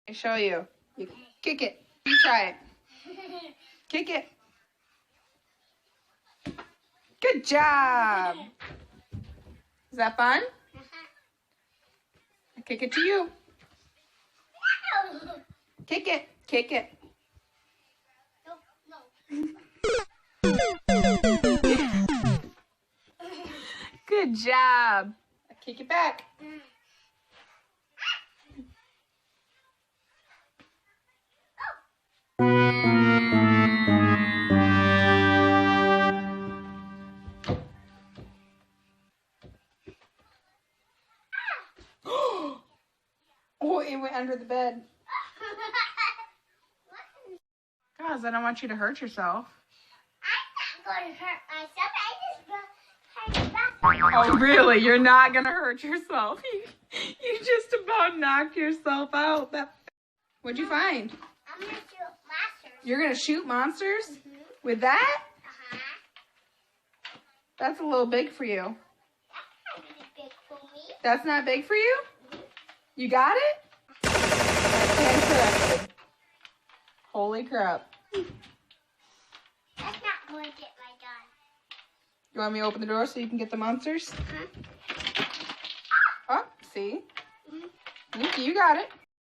I show you. You kick it. You try it. Kick it. Good job. Is that fun? I kick it to you. Kick it. Kick it. Good job. Kick it back. Oh, it went under the bed. Guys, I don't want you to hurt yourself. I'm not going to hurt myself. I just hurt myself. Oh, really? You're not going to hurt yourself. You just about knocked yourself out. What'd you find? I'm going to shoot monsters. You're going to shoot monsters? With that? That's a little big for you. That's not really big for me. That's not big for you? You got it? Incorrect. Holy crap. That's not going to get my gun. You want me to open the door so you can get the monsters? Oh, see? You got it.